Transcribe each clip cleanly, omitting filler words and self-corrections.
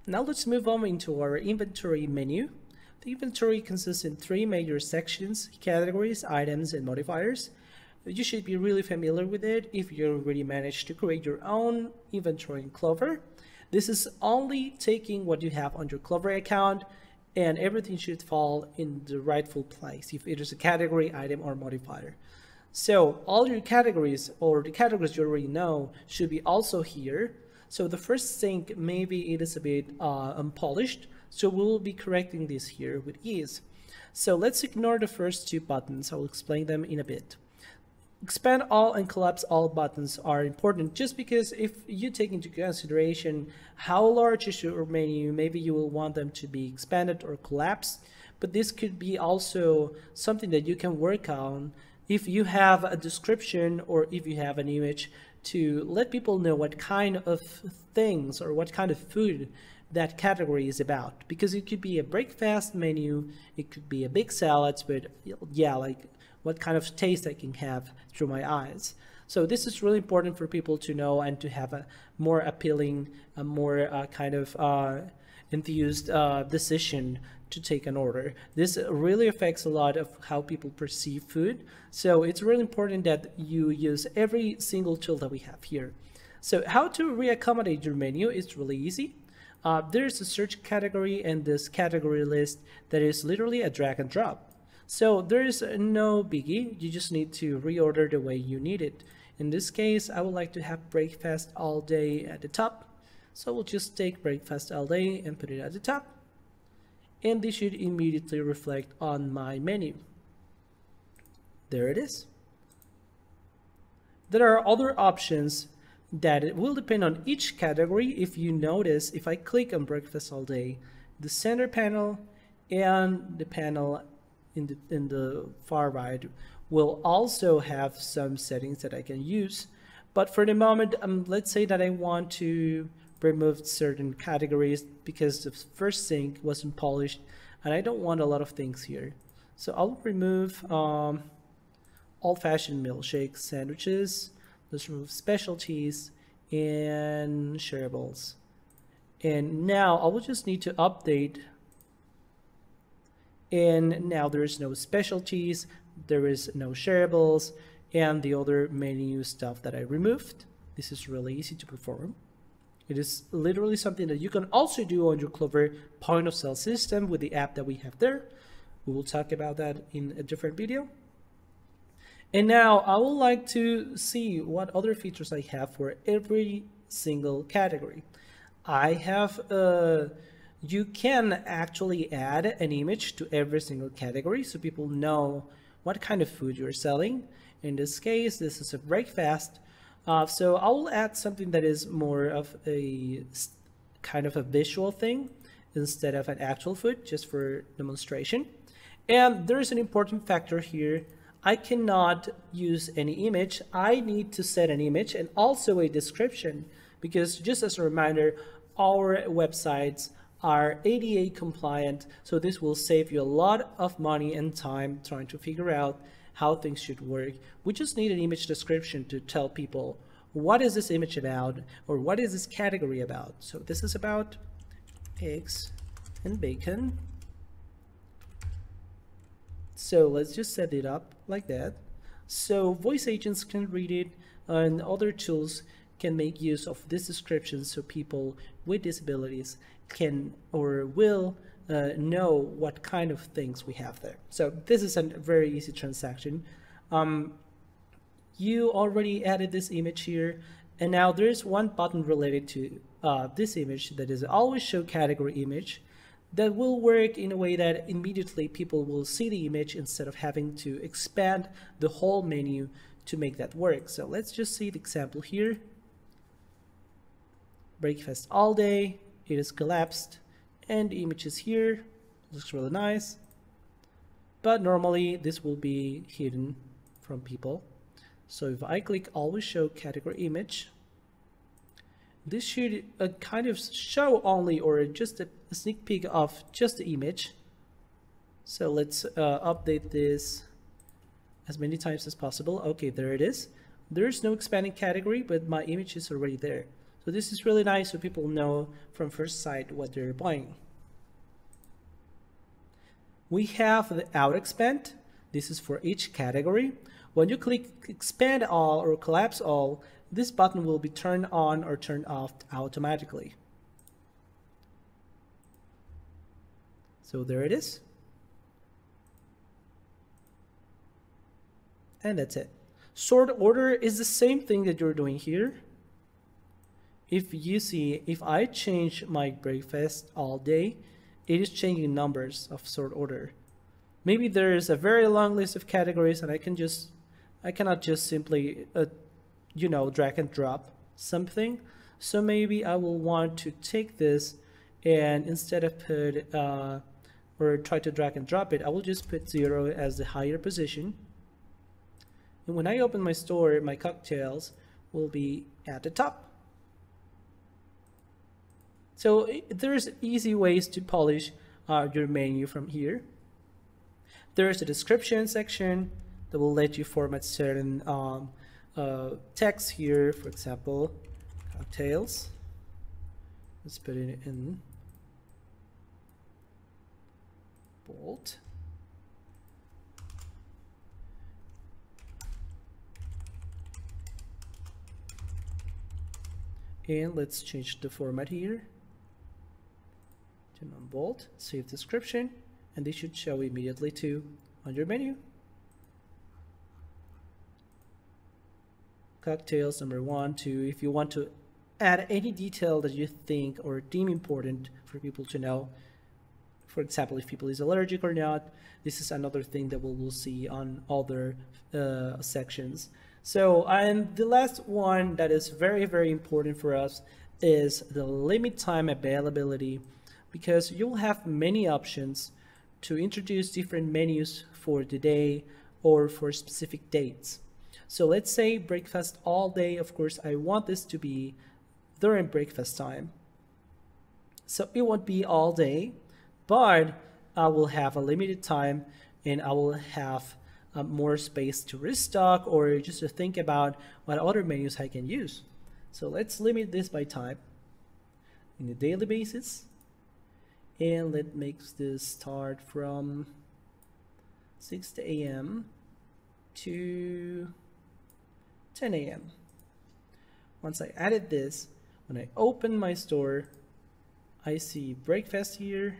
Now let's move on into our inventory menu. The inventory consists in three major sections: categories, items, and modifiers. You should be really familiar with it if you already managed to create your own inventory in Clover. This is only taking what you have on your Clover account, and everything should fall in the rightful place if it is a category, item, or modifier. So all your categories, or the categories you already know, should be also here. So the first thing, maybe it is a bit unpolished, so we'll be correcting this here with ease. So let's ignore the first two buttons. I'll explain them in a bit. Expand all and collapse all buttons are important just because if you take into consideration how large is your menu, maybe you will want them to be expanded or collapsed. But this could be also something that you can work on if you have a description or if you have an image to let people know what kind of things or what kind of food that category is about. Because it could be a breakfast menu, it could be a big salads, but yeah, like what kind of taste I can have through my eyes. So this is really important for people to know and to have a more appealing, a more kind of enthused decision to take an order. This really affects a lot of how people perceive food. So it's really important that you use every single tool that we have here. So how to reaccommodate your menu is really easy. There's a search category and this category list that is literally a drag and drop. So there is no biggie, you just need to reorder the way you need it. In this case, I would like to have breakfast all day at the top. So we'll just take breakfast all day and put it at the top. And this should immediately reflect on my menu. There it is. There are other options that it will depend on each category. If you notice, if I click on breakfast all day, the center panel and the panel in the far right will also have some settings that I can use. But for the moment, let's say that I want to remove certain categories because the first thing wasn't polished and I don't want a lot of things here. So I'll remove old-fashioned milkshakes, sandwiches, let's remove specialties and shareables. And now I will just need to update. And now there is no specialties, there is no shareables, and the other menu stuff that I removed. This is really easy to perform. It is literally something that you can also do on your Clover point of sale system with the app that we have there. We will talk about that in a different video. And now I would like to see what other features I have for every single category. I have you can actually add an image to every single category so people know what kind of food you're selling. In this case, this is a breakfast. So I will add something that is more of a kind of a visual thing instead of an actual food, just for demonstration. And there's an important factor here. I cannot use any image. I need to set an image and also a description, because just as a reminder, our websites are ADA compliant, so this will save you a lot of money and time trying to figure out how things should work. We just need an image description to tell people what is this image about or what is this category about. So this is about eggs and bacon. So let's just set it up like that. So voice agents can read it and other tools can make use of this description so people with disabilities can or will know what kind of things we have there. So this is a very easy transaction. You already added this image here, and now there's one button related to this image that is always show category image that will work in a way that immediately people will see the image instead of having to expand the whole menu to make that work. So let's just see the example here. Breakfast all day, it is collapsed, and the image is here. Looks really nice, but normally this will be hidden from people. So if I click always show category image, this should kind of show only or just a sneak peek of just the image. So let's update this as many times as possible. Okay, there it is. There's no expanding category, but my image is already there. So this is really nice so people know from first sight what they're buying. We have the out expand. This is for each category. When you click expand all or collapse all, this button will be turned on or turned off automatically. So there it is. And that's it. Sort order is the same thing that you're doing here. If you see, if I change my breakfast all day, it is changing numbers of sort order. Maybe there is a very long list of categories and I cannot just simply, drag and drop something. So maybe I will want to take this and instead of put, or try to drag and drop it, I will just put 0 as the higher position. And when I open my store, my cocktails will be at the top. So there's easy ways to polish your menu from here. There's a description section that will let you format certain text here. For example, cocktails. Let's put it in bold. And let's change the format here to non-bold, save description, and they should show immediately too on your menu. Cocktails number 1, 2. If you want to add any detail that you think or deem important for people to know, for example, if people is allergic or not, this is another thing that we'll see on other sections. So, and the last one that is very, very important for us is the limit time availability, because you'll have many options to introduce different menus for the day or for specific dates. So let's say breakfast all day. Of course, I want this to be during breakfast time. So it won't be all day, but I will have a limited time and I will have more space to restock or just to think about what other menus I can use. So let's limit this by time in a daily basis. And let's make this start from 6 a.m. to 10 a.m. Once I added this, when I open my store, I see breakfast here.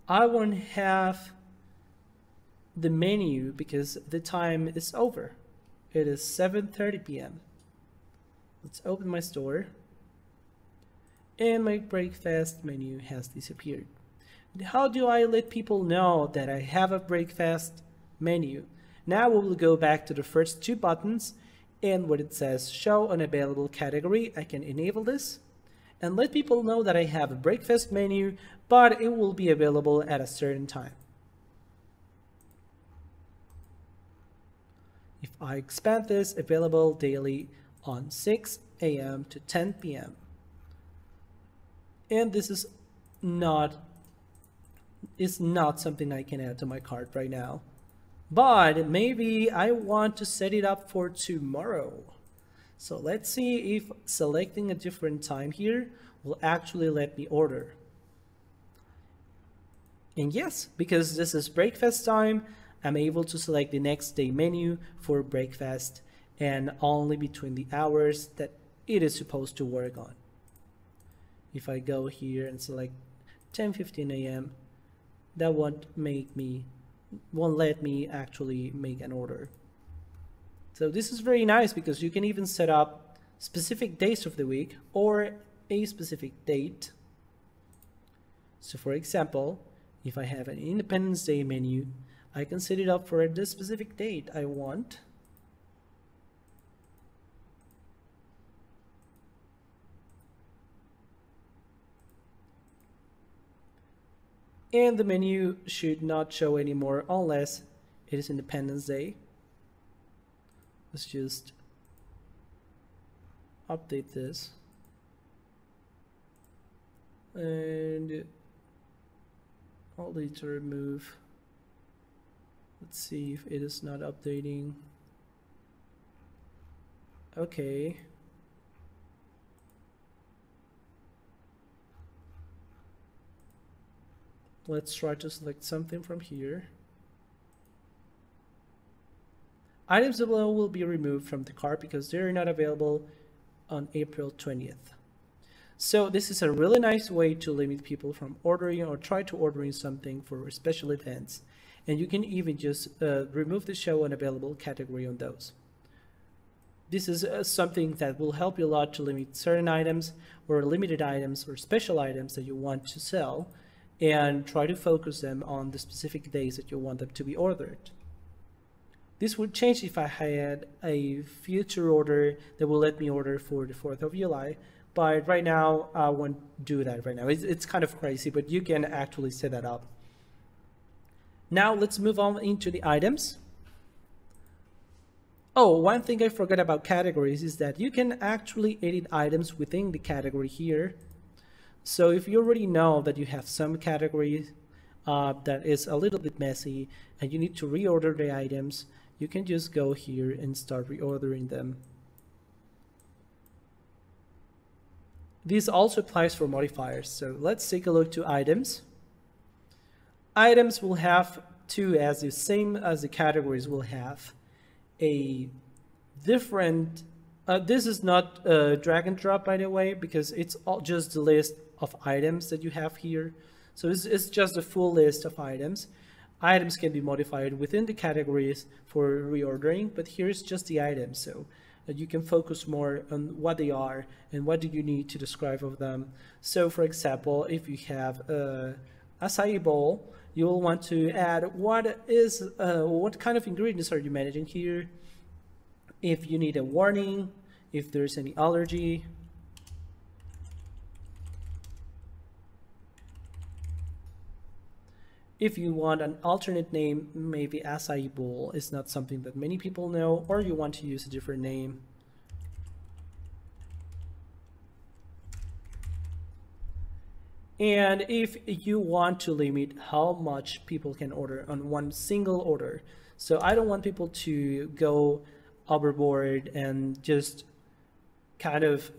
I won't have the menu because the time is over. It is 7:30 p.m. Let's open my store. And my breakfast menu has disappeared. How do I let people know that I have a breakfast menu? Now we will go back to the first 2 buttons, and when it says show unavailable category, I can enable this and let people know that I have a breakfast menu, but it will be available at a certain time. If I expand this, available daily on 6 a.m. to 10 p.m. And this is not something I can add to my cart right now. But maybe I want to set it up for tomorrow. So let's see if selecting a different time here will actually let me order. And yes, because this is breakfast time, I'm able to select the next day menu for breakfast and only between the hours that it is supposed to work on. If I go here and select 10:15 a.m., that won't let me actually make an order. So this is very nice because you can even set up specific days of the week or a specific date. So for example, if I have an Independence Day menu, I can set it up for the specific date I want. And the menu should not show anymore unless it is Independence Day. Let's just update this. And I'll need to remove. Let's see if it is not updating. Okay. Let's try to select something from here. Items below will be removed from the cart because they're not available on April 20th. So this is a really nice way to limit people from ordering or try to ordering something for special events. And you can even just remove the show unavailable category on those. This is something that will help you a lot to limit certain items or limited items or special items that you want to sell and try to focus them on the specific days that you want them to be ordered. This would change if I had a future order that will let me order for the 4th of July. But right now, I won't do that right now. It's kind of crazy, but you can actually set that up. Now let's move on into the items. Oh, one thing I forgot about categories is that you can actually edit items within the category here. So if you already know that you have some categories that is a little bit messy and you need to reorder the items, you can just go here and start reordering them. This also applies for modifiers. So let's take a look to items. Items will have to, as the same as the categories will have, a different, this is not drag and drop, by the way, because it's all just the list of items that you have here. So it's just a full list of items. Items can be modified within the categories for reordering, but here's just the items. So you can focus more on what they are and what do you need to describe of them. So for example, if you have a acai bowl, you will want to add what kind of ingredients are you managing here, if you need a warning, if there's any allergy. If you want an alternate name, maybe acai bowl is not something that many people know, or you want to use a different name. And if you want to limit how much people can order on one single order, so I don't want people to go overboard and just kind of,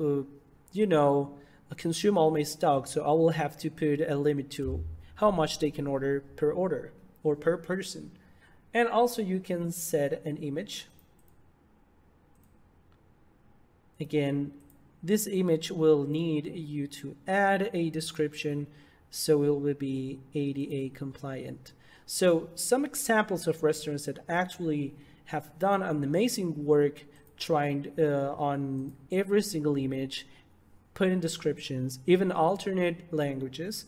consume all my stock. So I will have to put a limit to how much they can order or per person. And also you can set an image. Again, this image will need you to add a description so it will be ADA compliant. So some examples of restaurants that actually have done an amazing work trying on every single image, putting descriptions, even alternate languages.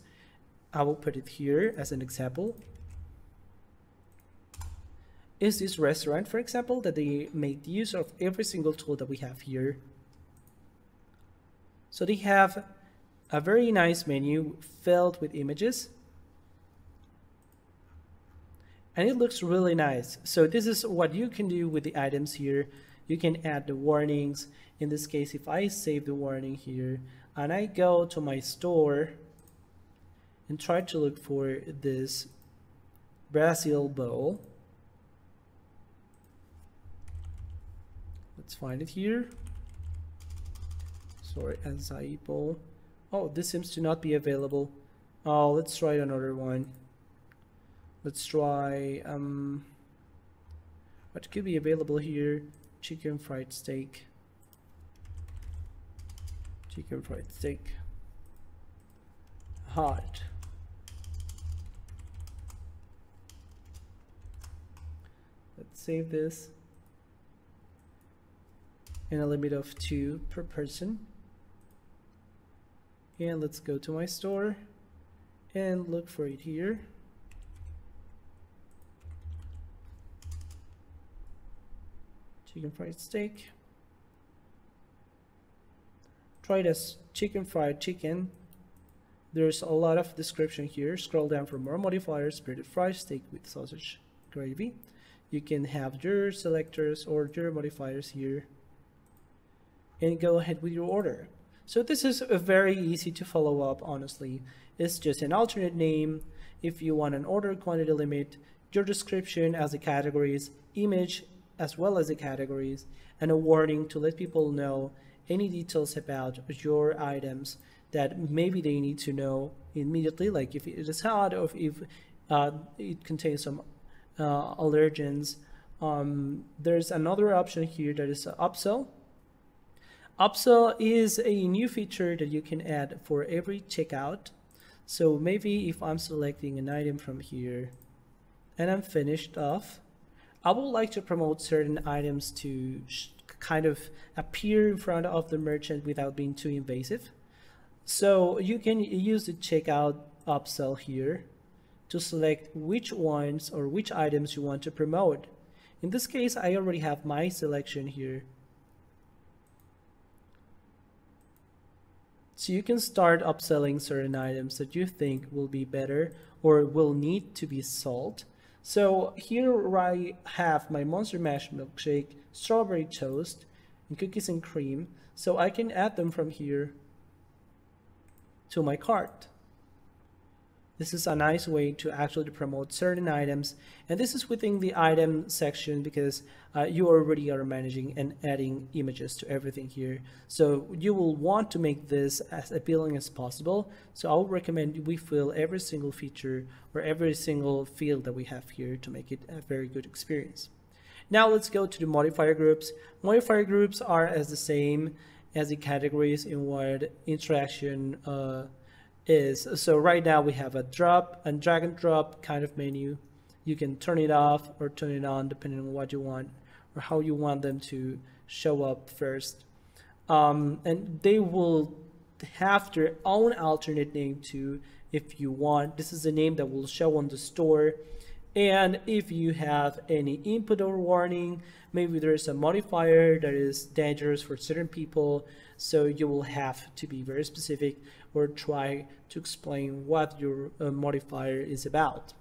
I will put it here as an example. Is this restaurant, for example, that they made use of every single tool that we have here. So they have a very nice menu filled with images. And it looks really nice. So this is what you can do with the items here. You can add the warnings. In this case, if I save the warning here and I go to my store and try to look for this Brazil bowl. Let's find it here. Sorry, acai bowl. Oh, this seems to not be available. Oh, let's try another one. Let's try, what could be available here? Chicken fried steak. Chicken fried steak. Hot. Let's save this. And a limit of 2 per person. And let's go to my store and look for it here. Chicken fried steak. Try this chicken fried chicken. There's a lot of description here. Scroll down for more modifiers. Breaded fried steak with sausage gravy. You can have your selectors or your modifiers here and go ahead with your order. So this is very easy to follow up, honestly. It's just an alternate name. If you want an order quantity limit, your description as the categories, image as well as the categories, and a warning to let people know any details about your items that maybe they need to know immediately, like if it is hot or if it contains some allergens. There's another option here that is upsell. Upsell is a new feature that you can add for every checkout. So maybe if I'm selecting an item from here and I'm finished off, I would like to promote certain items to kind of appear in front of the merchant without being too invasive. So you can use the checkout upsell here to select which ones or which items you want to promote. In this case, I already have my selection here. So you can start upselling certain items that you think will be better or will need to be sold. So here I have my Monster Mash milkshake, strawberry toast, and cookies and cream. So I can add them from here to my cart. This is a nice way to actually promote certain items, and this is within the item section because you already are managing and adding images to everything here. So you will want to make this as appealing as possible. So I would recommend we fill every single feature or every single field that we have here to make it a very good experience. Now let's go to the modifier groups. Modifier groups are as the same as the categories in what interaction is. So right now we have a drop and drag and drop kind of menu. You can turn it off or turn it on depending on what you want or how you want them to show up first. And they will have their own alternate name too if you want. This is the name that will show on the store. And if you have any input or warning, maybe there's a modifier that is dangerous for certain people, so you will have to be very specific or try to explain what your modifier is about.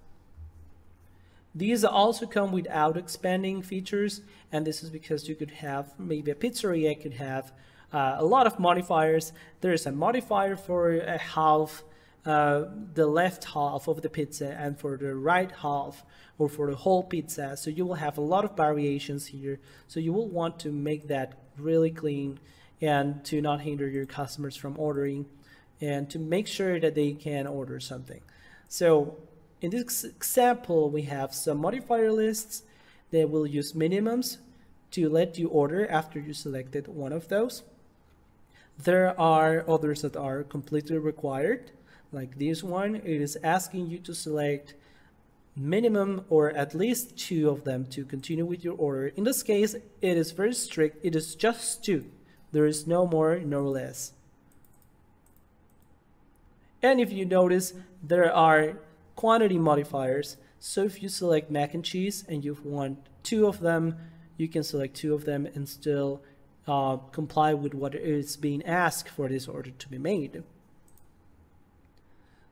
These also come without expanding features, and this is because you could have maybe a pizzeria could have a lot of modifiers. There's a modifier for a half, the left half of the pizza, and for the right half or for the whole pizza. So you will have a lot of variations here. So you will want to make that really clean and to not hinder your customers from ordering and to make sure that they can order something. So in this example, we have some modifier lists that will use minimums to let you order after you selected one of those. There are others that are completely required. Like this one, it is asking you to select minimum or at least 2 of them to continue with your order. In this case, it is very strict. It is just 2. There is no more, no less. And if you notice, there are quantity modifiers. So if you select mac and cheese and you want 2 of them, you can select 2 of them and still comply with what is being asked for this order to be made.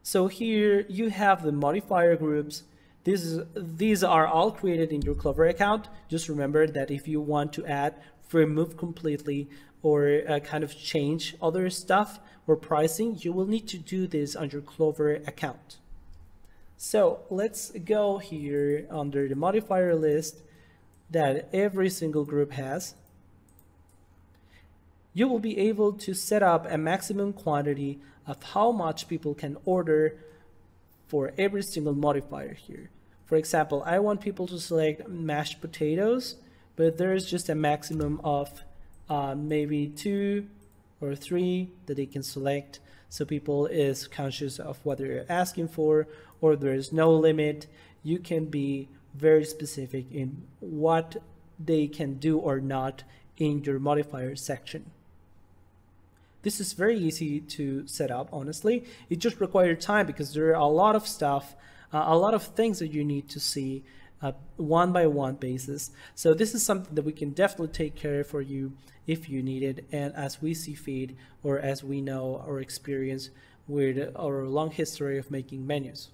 So here you have the modifier groups. These are all created in your Clover account. Just remember that if you want to add, remove completely, or kind of change other stuff or pricing, you will need to do this on your Clover account. So let's go here under the modifier list that every single group has. You will be able to set up a maximum quantity of how much people can order for every single modifier here. For example, I want people to select mashed potatoes, but there's just a maximum of maybe 2 or 3 that they can select. So people is conscious of what they're asking for, or there is no limit. You can be very specific in what they can do or not in your modifier section. This is very easy to set up, honestly. It just requires time because there are a lot of stuff, a lot of things that you need to see one by one basis. So this is something that we can definitely take care of for you if you need it, and as we see fit or as we know or experience with our long history of making menus.